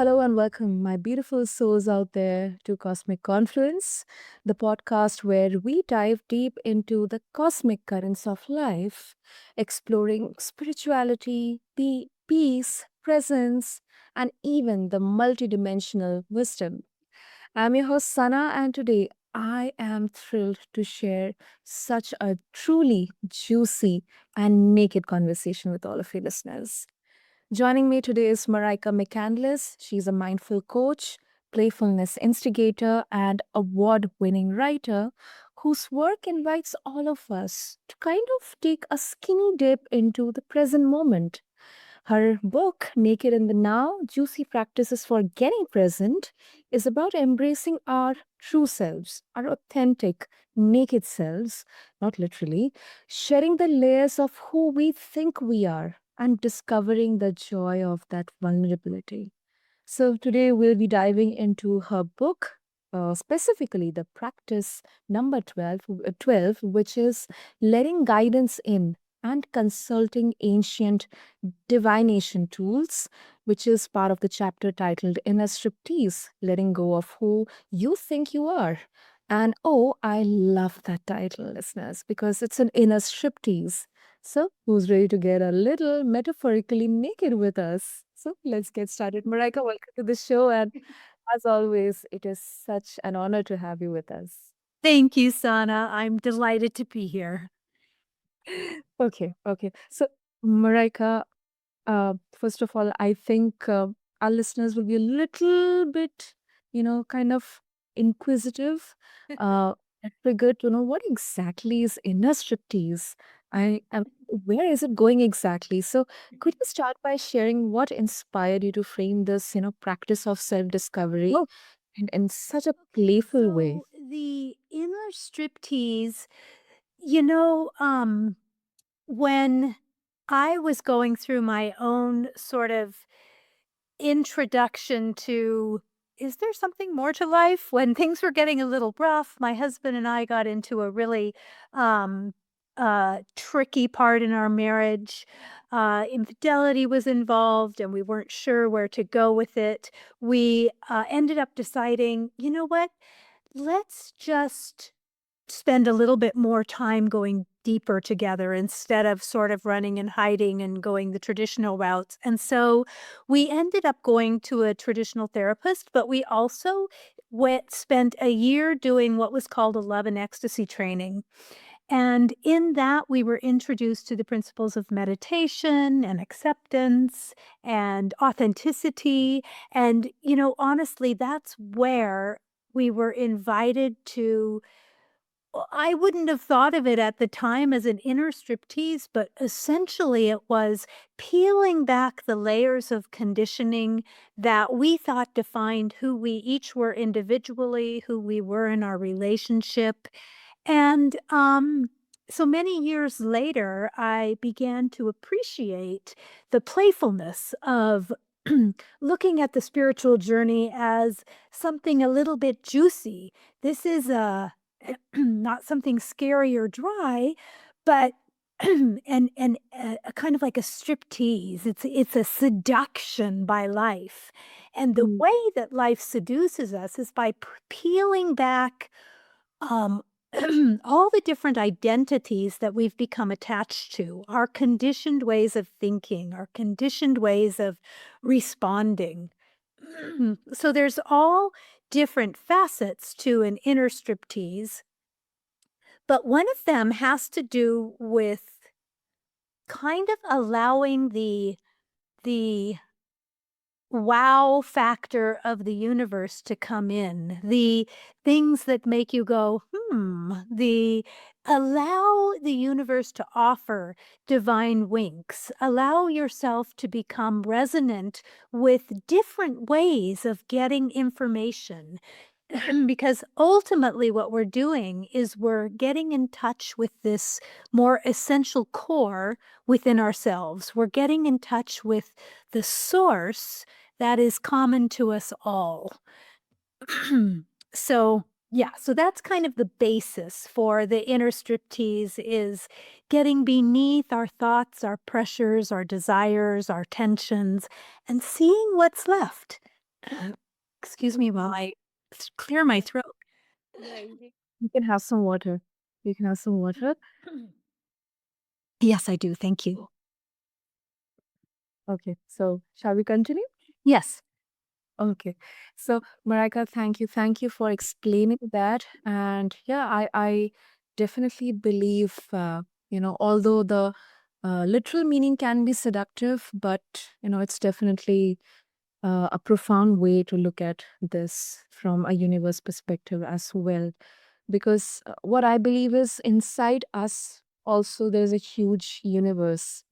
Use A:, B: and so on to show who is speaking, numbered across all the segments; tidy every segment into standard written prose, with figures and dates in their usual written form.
A: Hello and welcome, my beautiful souls out there, to Cosmic Confluence, the podcast where we dive deep into the cosmic currents of life, exploring spirituality, peace, presence, and even the multidimensional wisdom. I'm your host, Sana, and today I am thrilled to share such a truly juicy and naked conversation with all of you listeners. Joining me today is Marijke McCandless. She's a mindful coach, playfulness instigator, and award winning writer whose work invites all of us to kind of take a skinny dip into the present moment. Her book, Naked in the Now Juicy Practices for Getting Present, is about embracing our true selves, our authentic, naked selves, not literally, shedding the layers of who we think we are, and discovering the joy of that vulnerability. So, today we'll be diving into her book, specifically the practice number 12, which is letting guidance in and consulting ancient divination tools, which is part of the chapter titled Inner Striptease, letting go of who you think you are. And oh, I love that title, listeners, because it's an inner striptease. So, who's ready to get a little metaphorically naked with us? So, let's get started. Marika, welcome to the show. And as always, it is such an honor to have you with us.
B: Thank you, Sana. I'm delighted to be here.
A: Okay. So, Marika, first of all, I think our listeners will be a little bit, kind of inquisitive, uh, and triggered to know what exactly is inner striptease. I am, where is it going exactly? So, could you start by sharing what inspired you to frame this, practice of self-discovery and in such a playful way?
B: So the inner striptease, you know, um, when I was going through my own sort of introduction to is there something more to life? When things were getting a little rough, my husband and I got into a really um tricky part in our marriage. Infidelity was involved and we weren't sure where to go with it. We ended up deciding, you know what? Let's just spend a little bit more time going deeper together instead of sort of running and hiding and going the traditional routes. And so we ended up going to a traditional therapist, but we also spent a year doing what was called a love and ecstasy training. And in that, we were introduced to the principles of meditation and acceptance and authenticity. And, honestly, that's where we were invited to I wouldn't have thought of it at the time as an inner striptease, but essentially it was peeling back the layers of conditioning that we thought defined who we each were individually, who we were in our relationship. And so many years later, I began to appreciate the playfulness of looking at the spiritual journey as something a little bit juicy. This is not something scary or dry, but a kind of like a striptease. It's a seduction by life, and the
A: Mm,
B: way that life seduces us is by peeling back um, all the different identities that we've become attached to, our conditioned ways of thinking, our conditioned ways of responding. So there's all different facets to an inner striptease, but one of them has to do with kind of allowing the wow factor of the universe to come in, the things that make you go, the allow the universe to offer divine winks, allow yourself to become resonant with different ways of getting information. Because ultimately, what we're doing is we're getting in touch with this more essential core within ourselves. We're getting in touch with the source that is common to us all. So, yeah, so that's kind of the basis for the inner striptease is getting beneath our thoughts, our pressures, our desires, our tensions, and seeing what's left. Excuse me while I clear my throat.
A: Yeah, you can have some water. You can have some water.
B: Yes, I do. Thank you.
A: Okay, so shall we continue?
B: Yes.
A: Okay. So, Marika, thank you. Thank you for explaining that. And yeah, I definitely believe, although the literal meaning can be seductive, but, it's definitely a profound way to look at this from a universe perspective as well. Because what I believe is inside us also there's a huge universe,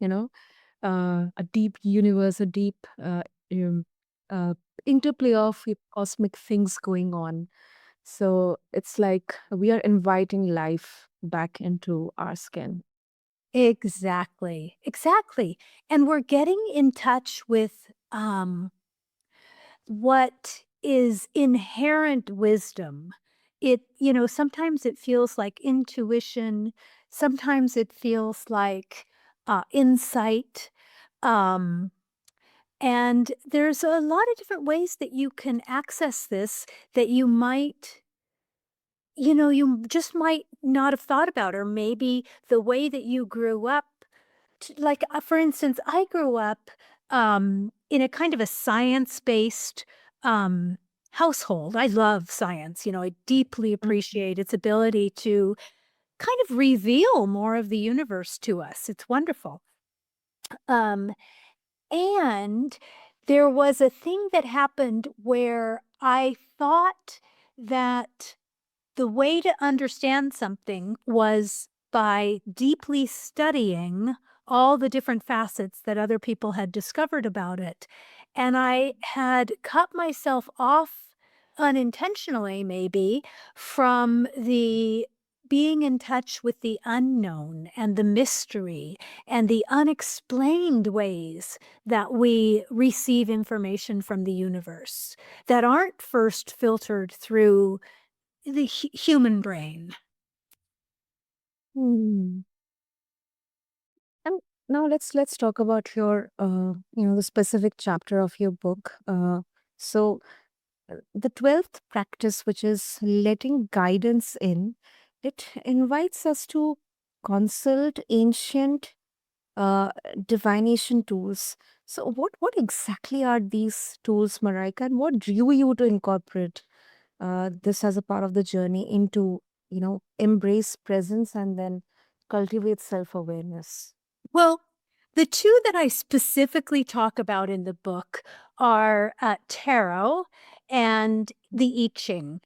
A: a deep universe, a deep um, uh, interplay of cosmic things going on. So it's like we are inviting life back into our skin.
B: Exactly. Exactly. And we're getting in touch with what is inherent wisdom. Sometimes it feels like intuition, sometimes it feels like insight. Um, and there's a lot of different ways that you can access this that you just might not have thought about, or maybe the way that you grew up. Like, for instance, I grew up in a kind of a science-based um, household. I love science. I deeply
A: Mm.
B: appreciate its ability to kind of reveal more of the universe to us. It's wonderful. Um, and there was a thing that happened where I thought that the way to understand something was by deeply studying all the different facets that other people had discovered about it. And I had cut myself off unintentionally, maybe, from the being in touch with the unknown and the mystery and the unexplained ways that we receive information from the universe that aren't first filtered through the human brain.
A: Hmm. And now let's talk about your the specific chapter of your book. So the 12th practice, which is letting guidance in, it invites us to consult ancient uh, divination tools. So what exactly are these tools, Marika, and what drew you to incorporate this as a part of the journey into, embrace presence and then cultivate self-awareness?
B: Well, the two that I specifically talk about in the book are tarot and the I Ching.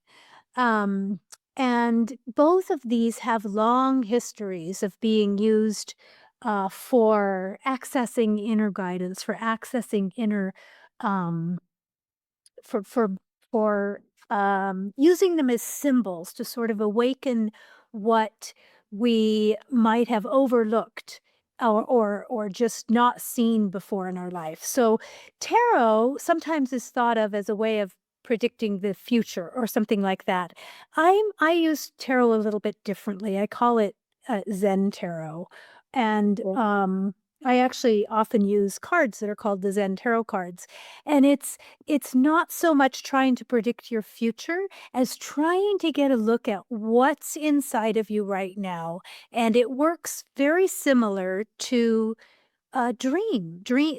B: Um, and both of these have long histories of being used for accessing inner guidance, for accessing inner um, for for using them as symbols to sort of awaken what we might have overlooked or just not seen before in our life. So tarot sometimes is thought of as a way of predicting the future or something like that. I use tarot a little bit differently. I call it Zen tarot. And I actually often use cards that are called the Zen tarot cards. And it's not so much trying to predict your future as trying to get a look at what's inside of you right now. And it works very similar to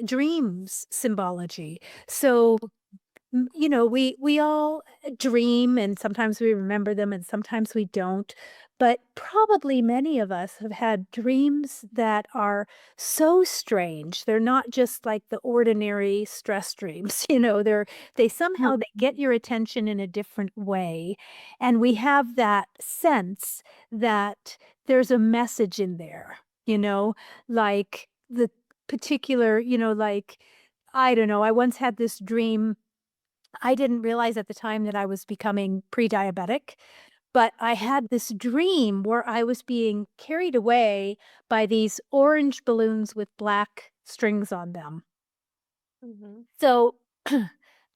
B: dreams symbology. So we all dream, and sometimes we remember them and sometimes we don't. But probably many of us have had dreams that are so strange. They're not just like the ordinary stress dreams. They somehow they get your attention in a different way. And we have that sense that there's a message in there, like the particular, like I don't know, I once had this dream. I didn't realize at the time that I was becoming pre-diabetic, but I had this dream where I was being carried away by these orange balloons with black strings on them.
A: Mhm.
B: So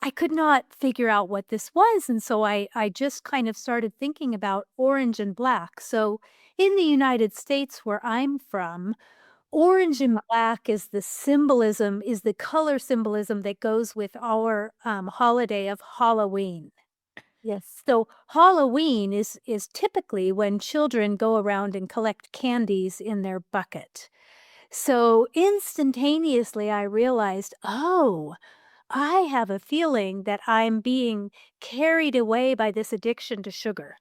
B: I could not figure out what this was, and so I just kind of started thinking about orange and black. So in the United States, where I'm from, Orange and black is the symbolism, is the color symbolism that goes with our holiday of Halloween.
A: Yes.
B: So Halloween is typically when children go around and collect candies in their bucket. So instantaneously I realized, oh, I have a feeling that I'm being carried away by this addiction to sugar.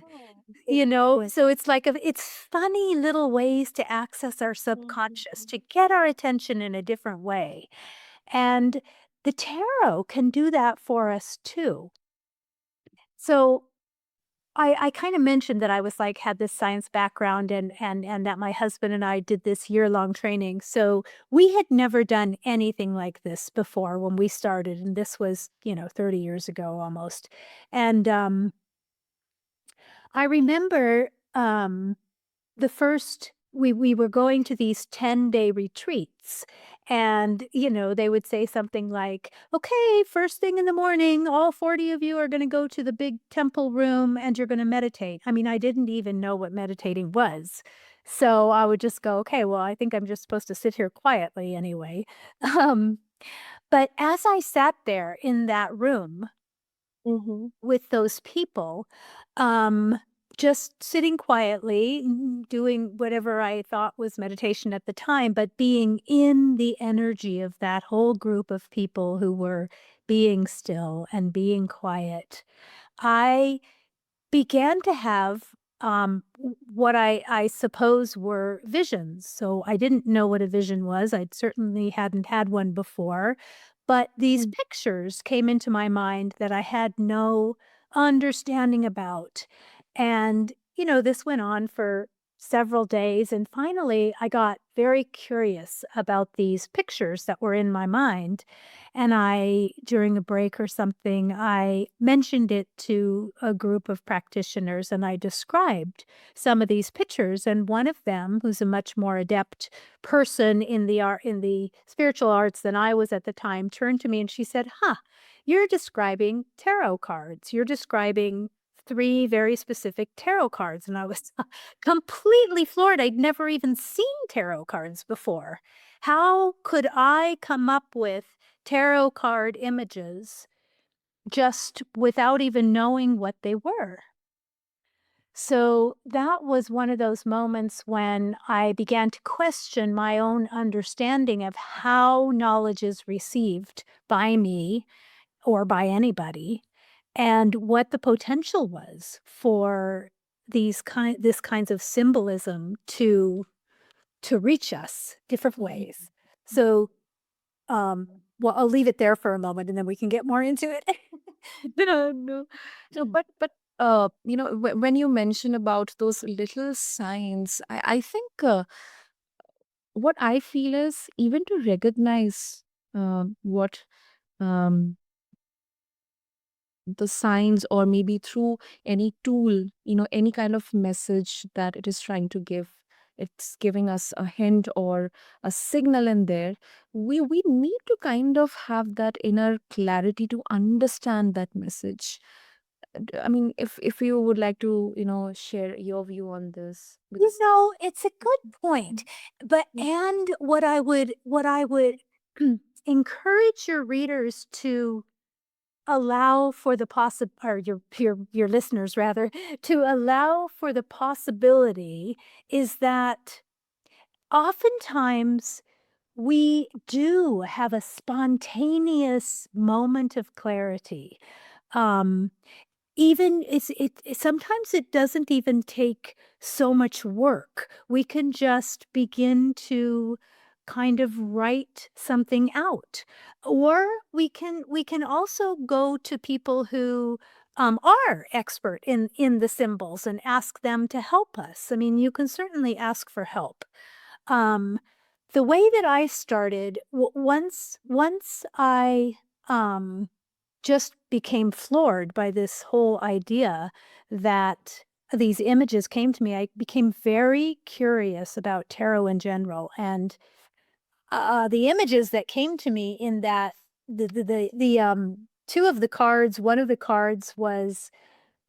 A: Oh, okay.
B: You know,
A: Good.
B: so it's like it's funny little ways to access our subconscious,
A: Mhm.
B: to get our attention in a different way. And the tarot can do that for us too. So I kind of mentioned that I was like had this science background and that my husband and I did this year-long training. So we had never done anything like this before when we started, and this was, 30 years ago almost. And I remember the first we were going to these 10-day retreats, and, they would say something like, "Okay, first thing in the morning, all 40 of you are gonna go to the big temple room, and you're gonna meditate." I mean, I didn't even know what meditating was. So I would just go, "Okay, well, I think I'm just supposed to sit here quietly anyway." Um, but as I sat there in that room
A: Mhm.
B: with those people, um, just sitting quietly, doing whatever I thought was meditation at the time, but being in the energy of that whole group of people who were being still and being quiet. I began to have, what I suppose were visions. So I didn't know what a vision was. I'd certainly hadn't had one before, but these
A: Mm.
B: pictures came into my mind that I had no understanding about. And, this went on for several days, and finally I got very curious about these pictures that were in my mind, and during a break or something, I mentioned it to a group of practitioners and I described some of these pictures. And one of them, who's a much more adept person in the art, in the spiritual arts than I was at the time, turned to me and she said, "Huh, you're describing tarot cards. You're describing three very specific tarot cards." And I was completely floored. I'd never even seen tarot cards before. How could I come up with tarot card images just without even knowing what they were? So that was one of those moments when I began to question my own understanding of how knowledge is received by me or by anybody, and what the potential was for this kinds of symbolism to reach us different
A: Mhm.
B: ways. So well, I'll leave it there for a moment and then we can get more into it.
A: No, no. No, but when you mention about those little signs, I think what I feel is even to recognize what um the signs, or maybe through any tool, any kind of message that it is trying to give, it's giving us a hint or a signal in there. We need to kind of have that inner clarity to understand that message. I mean, if you would like to, share your view on this, because
B: It's a good point. But and what I would encourage your readers to allow for the or your listeners rather, to allow for the possibility is that oftentimes we do have a spontaneous moment of clarity. Um, Even sometimes it doesn't even take so much work. We can just begin to kind of write something out. Or we can also go to people who are expert in the symbols and ask them to help us. I mean, you can certainly ask for help. Um, the way that I started, once I um just became floored by this whole idea that these images came to me. I became very curious about tarot in general, and the images that came to me in that two of the cards. One of the cards was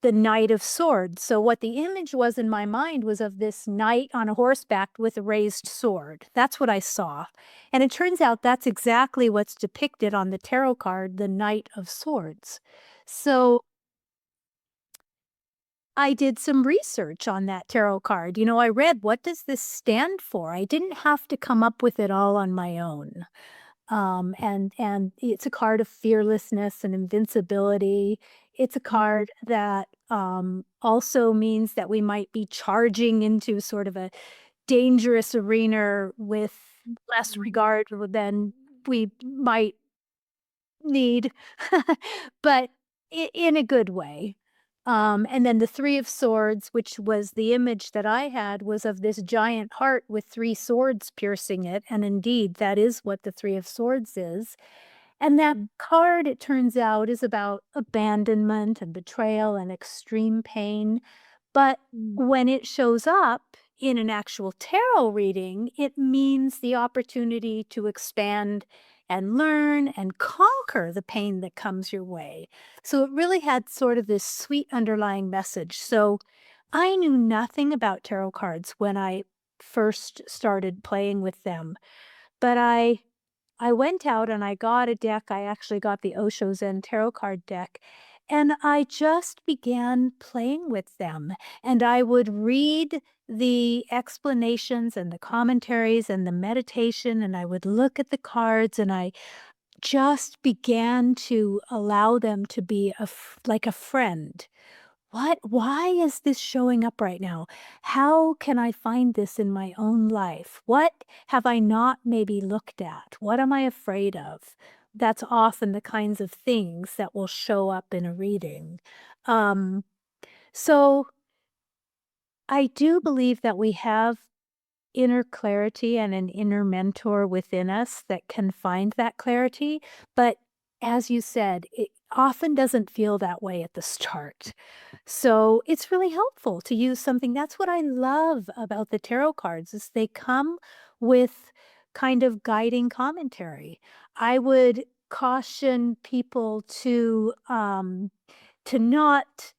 B: the Knight of Swords. So what the image was in my mind was of this knight on a horseback with a raised sword. That's what I saw. And it turns out that's exactly what's depicted on the tarot card, the Knight of Swords. So I did some research on that tarot card. I read, what does this stand for? I didn't have to come up with it all on my own. And it's a card of fearlessness and invincibility. It's a card that also means that we might be charging into sort of a dangerous arena with less regard than we might need, but in a good way. And then the Three of Swords, which was the image that I had, was of this giant heart with three swords piercing it. And indeed, that is what the Three of Swords is. And that card, it turns out, is about abandonment and betrayal and extreme pain. But when it shows up in an actual tarot reading, it means the opportunity to expand and learn and conquer the pain that comes your way. So it really had sort of this sweet underlying message. So I knew nothing about tarot cards when I first started playing with them, but I went out and I got a deck. I actually got the Osho Zen Tarot card deck, and I just began playing with them. And I would read the explanations and the commentaries and the meditation, and I would look at the cards, and I just began to allow them to be like a friend. Why is this showing up right now? How can I find this in my own life? What have I not maybe looked at? What am I afraid of? That's often the kinds of things that will show up in a reading. Um, so I do believe that we have inner clarity and an inner mentor within us that can find that clarity. But as you said, it often doesn't feel that way at the start. So it's really helpful to use something. That's what I love about the tarot cards is they come with kind of guiding commentary. I would caution people to not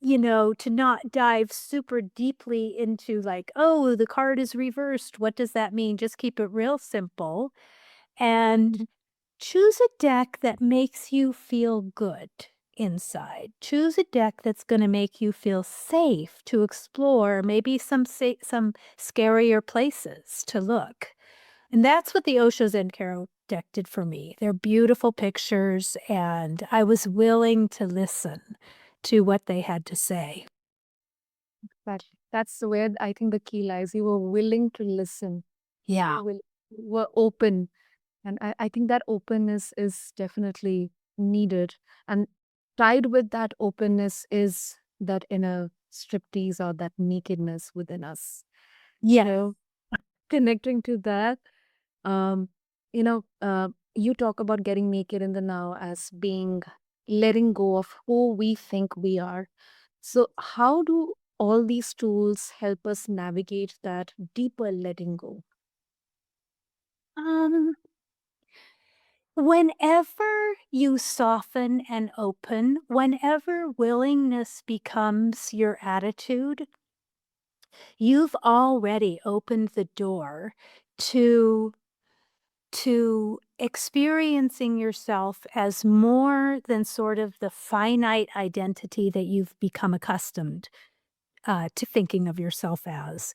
B: to not dive super deeply into like, oh, the card is reversed. What does that mean? Just keep it real simple and choose a deck that makes you feel good inside. Choose a deck that's going to make you feel safe to explore maybe some scarier places to look. And that's what the Osho Zen Tarot deck did for me. They're beautiful pictures, and I was willing to listen to what they had to say.
A: That's where I think the key lies. You were willing to listen.
B: Yeah.
A: You were open. And I think that openness is definitely needed. And tied with that openness is that inner striptease or that nakedness within us.
B: Yeah.
A: So connecting to that, um, you talk about getting naked in the now as being letting go of who we think we are. So how do all these tools help us navigate that deeper letting go?
B: Um, Whenever you soften and open, whenever willingness becomes your attitude, you've already opened the door to experiencing yourself as more than sort of the finite identity that you've become accustomed to thinking of yourself as.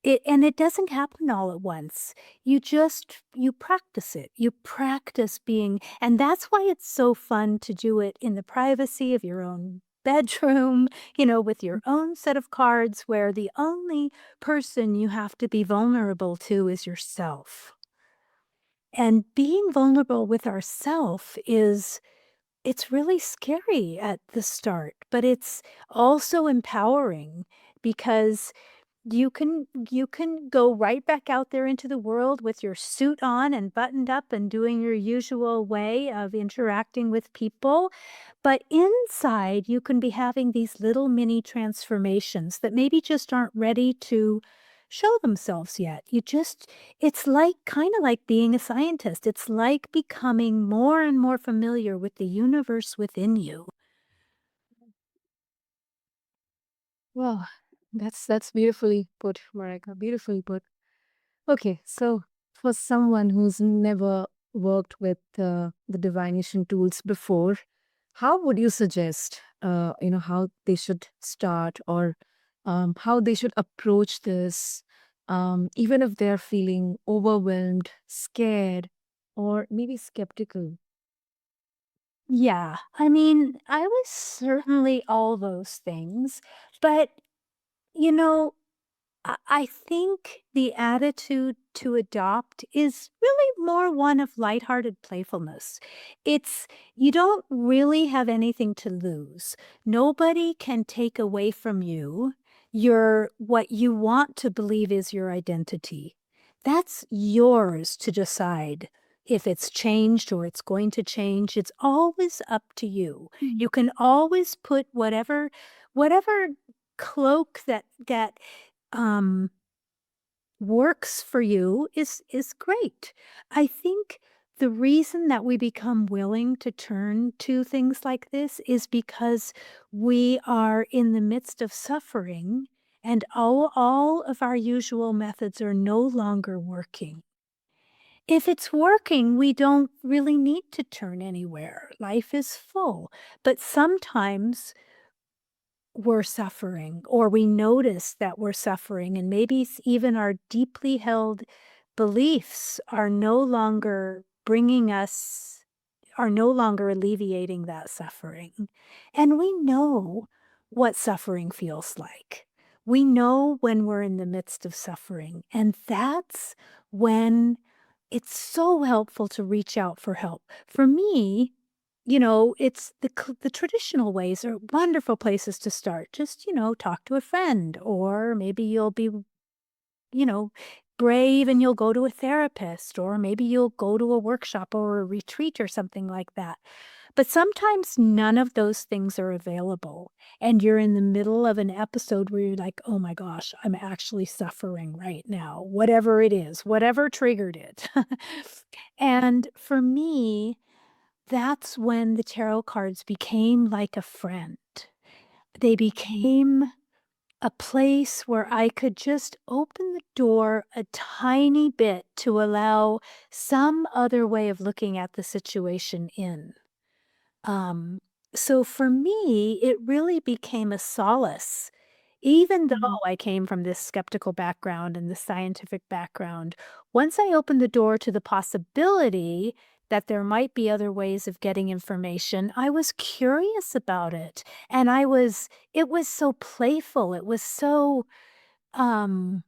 B: It doesn't happen all at once. You practice it. You practice being, and that's why it's so fun to do it in the privacy of your own bedroom, with your own set of cards where the only person you have to be vulnerable to is yourself. And being vulnerable with ourself it's really scary at the start, but it's also empowering because you can go right back out there into the world with your suit on and buttoned up and doing your usual way of interacting with people, but inside you can be having these little mini transformations that maybe just aren't ready to show themselves yet. It's like kind of like being a scientist. It's like becoming more and more familiar with the universe within you.
A: Well, that's beautifully put, Marika. Beautifully put. Okay, so for someone who's never worked with the divination tools before, how would you suggest, how they should start or how they should approach this, even if they're feeling overwhelmed, scared, or maybe skeptical?
B: Yeah, I mean, I was certainly all those things, but, you know, I think the attitude to adopt is really more one of lighthearted playfulness. It's you don't really have anything to lose. Nobody can take away from you your what you want to believe is your identity. That's yours to decide if it's changed or it's going to change. It's always up to you. You can always put whatever cloak that um, works for you is great. I think the reason that we become willing to turn to things like this is because we are in the midst of suffering and all of our usual methods are no longer working. If it's working, we don't really need to turn anywhere. Life is full. But sometimes we're suffering or we notice that we're suffering and maybe even our deeply held beliefs are no longer bringing us are no longer alleviating that suffering. And we know what suffering feels like. We know when we're in the midst of suffering, and that's when it's so helpful to reach out for help. For me, it's the traditional ways are wonderful places to start. Just, talk to a friend, or maybe you'll be, you know, brave and you'll go to a therapist, or maybe you'll go to a workshop or a retreat or something like that. But sometimes none of those things are available, and you're in the middle of an episode where you're like, "Oh my gosh, I'm actually suffering right now," whatever it is, whatever triggered it. And for me, that's when the tarot cards became like a friend. They became a place where I could just open the door a tiny bit to allow some other way of looking at the situation in. Um, so for me, it really became a solace. Even though
A: Mhm.
B: I came from this skeptical background and this scientific background, once I opened the door to the possibility that there might be other ways of getting information, I was curious about it. And it was so playful. It was so, um,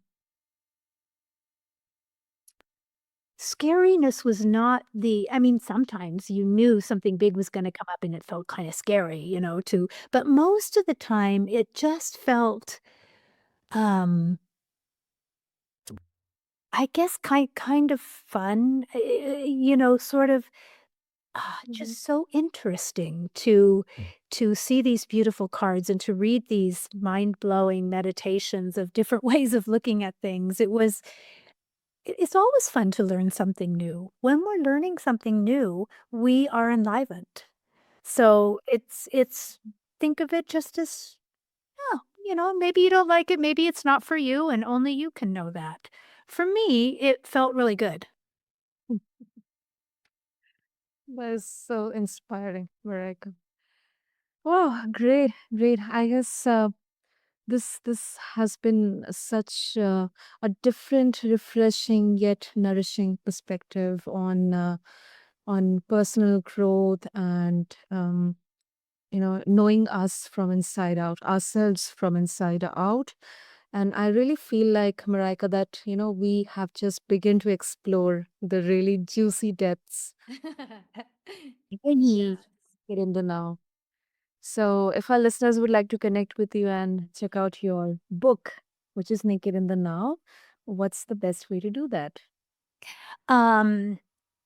B: scariness was not I mean, sometimes you knew something big was gonna come up and it felt kinda scary, too, but most of the time, it just felt, um, I guess kind of fun, sort of,
A: Mhm.
B: just so interesting to see these beautiful cards and to read these mind-blowing meditations of different ways of looking at things. It's always fun to learn something new. When we're learning something new, we are enlivened. So it's think of it just as, oh, maybe you don't like it, maybe it's not for you, and only you can know that. For me, it felt really good.
A: That is so inspiring, Marika. Oh, great, great. I guess this has been such a different, refreshing yet nourishing perspective on personal growth and knowing us from inside out, ourselves from inside out. And I really feel like, Marika, that we have just begun to explore the really juicy depths. Really
B: Yes.
A: get in the now. So, if our listeners would like to connect with you and check out your book, which is Naked in the Now, what's the best way to do that?
B: Um,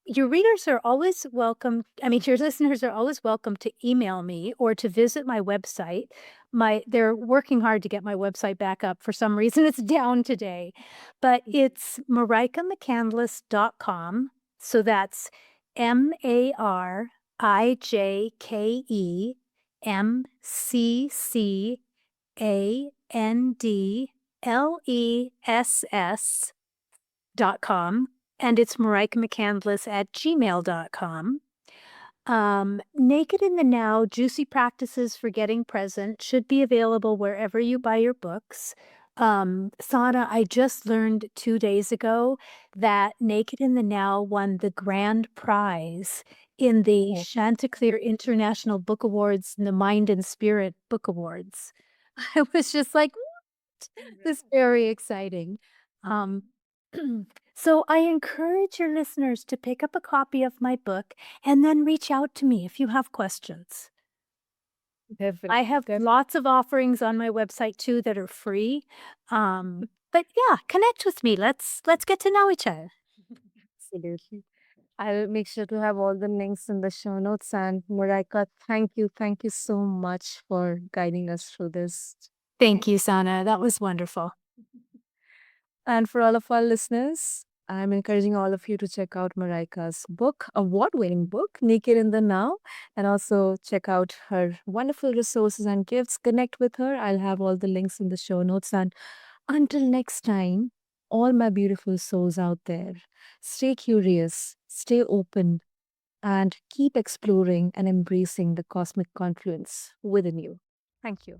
B: your readers are always welcome. I mean, your listeners are always welcome to email me or to visit my website. They're working hard to get my website back up. For some reason, it's down today, but it's marijkemccandless.com. So that's McCandless.com, and it's Marijke McCandless at gmail.com. Naked in the Now, Juicy Practices for Getting Present should be available wherever you buy your books. Sana, I just learned 2 days ago that Naked in the Now won the grand prize in the
A: Oh,
B: Chanticleer International Book Awards and the Mind and Spirit Book Awards. I was just like, this is very exciting. Um, so I encourage your listeners to pick up a copy of my book and then reach out to me if you have questions.
A: definitely.
B: I have lots of offerings on my website too that are free. But yeah, connect with me. Let's get to know each other.
A: Absolutely. I'll make sure to have all the links in the show notes. And Muraika, thank you. Thank you so much for guiding us through this.
B: Thank you, Sana. That was wonderful.
A: And for all of our listeners, I'm encouraging all of you to check out Marika's book, award-winning book, Naked in the Now, and also check out her wonderful resources and gifts. Connect with her. I'll have all the links in the show notes. And until next time, all my beautiful souls out there, stay curious, stay open, and keep exploring and embracing the cosmic confluence within you. Thank you.